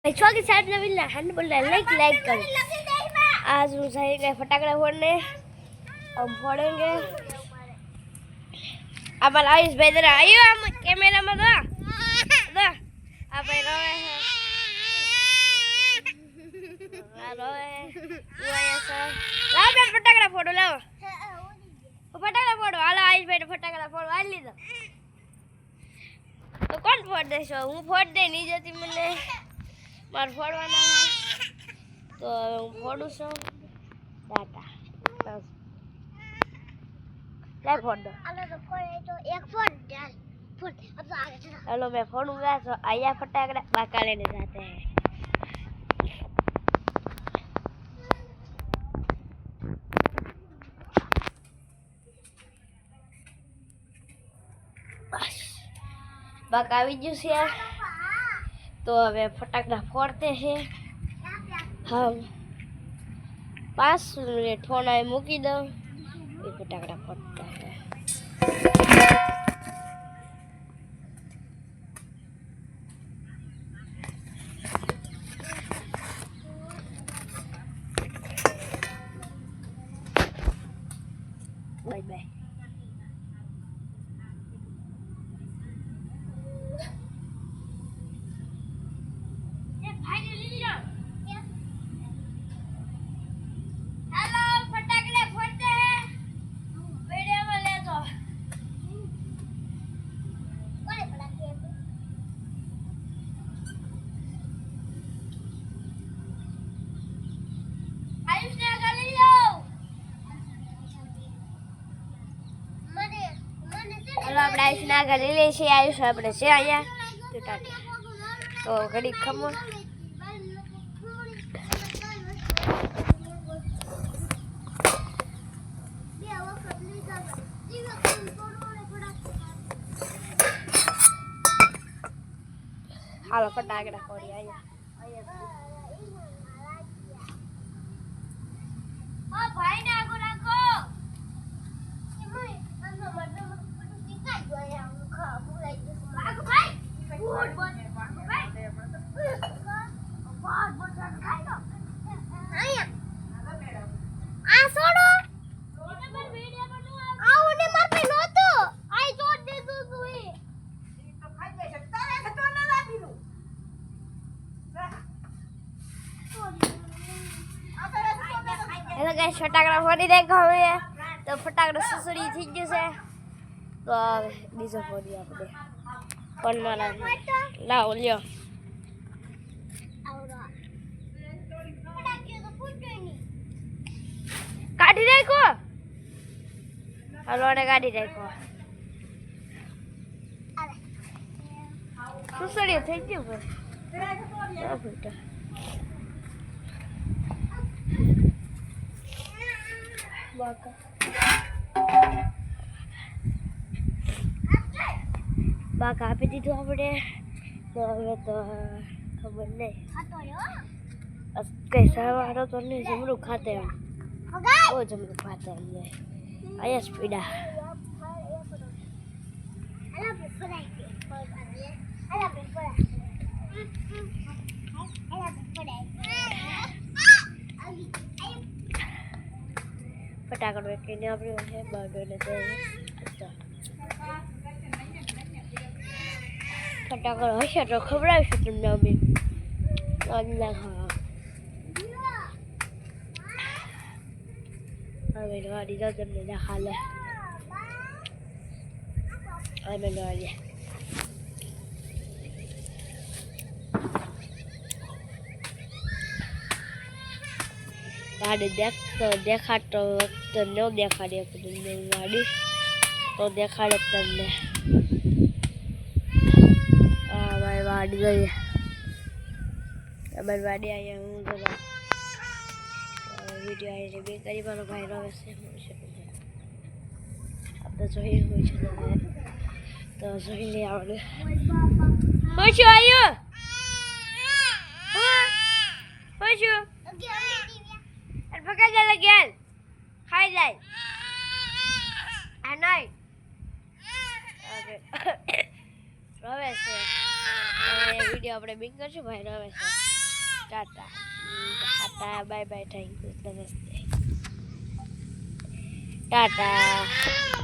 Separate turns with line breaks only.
छोकी साहब ने भी हैंड बोल लाइक कर। आज हम जाएंगे फटाकड़ा फोड़ने, अब फोड़ेंगे। अब आयुष भाई इधर आइयो, हम कैमरा में दो अब रोए हैं वो ऐसा लाओ मैं फटाकड़ा फोड़ो, लाओ फटाकड़ा फोड़ो। हालो आयुष भाई फटाकड़ा फोड़ो, आ लीधो तो कौन फोड़ देशो? हूँ फोड़ दे नहीं जती मैंने मार फोड़वाना है तो हूँ फोड़ू छो टाटा बस क्या फोड़ दो। हेलो तो फोड़े तो एक फोड़ दे फोड़ अब तो आगे चलो। हेलो मैं फोड़ूंगा तो आया फटाकड़ा बाका लेने जाते हैं। बाका આવી ગયું છે तो હવે फटाकड़ा फोड़ते हैं हम। 5 मिनट फोड़ा मूकी दो ये फटाकड़ा फोड़ता है। Bye bye. આપણે આયુષના ઘરે લઈએ છીએ। આયુષ આપણે છે અહીંયા તો ટાટા તો ઘડી ખમો હાલો ફટાકડા ફોડી અહીંયા ભાઈ ને આગળ રાખો। हेलो गाइस फटाकड़ा फोड़ी देखो હવે તો ફટાકડો સુસડી થઈ ગયો છે તો બીજો ફોડી આપણે કોણ મારા લાવ લ્યો કાઢી રાખો। હાલો ને કાઢી રાખો સુસડી થઈ ગયો ભાઈ बाका बाका आपी दीधुं आपणे तो हवे तो खबर नहीं कैसा वारो तो नहीं जमरू खाते हैं वो जमरू खाते हैं आया स्पीडा फटाकड़ वेकीने आपणे है बागने तो फटाकड़ हशे तो खबरावशुं तमने अमे अंदर हाँ हवे वाड़ी तो तमने देखाड़े अमे वाड़ी गाड़ी देखा तो न देखाड़े गाड़ी तो देखाड़े तमने हमारी वाड़ी गई हमारी वाड़ी आई हूँ जरा वीडियो आई बे करी मारो भाई रवे से अब तो जोई हुई छे तो जोई ले आवने होशो आयो हां होशो पकड़ जा गेल खाई जाए आ नहीं अरे रवे से वीडियो આપણે બિંગ કરશું ભાઈ રવે છે। Tata Tata bye bye thank you નમસ્તે ટાટા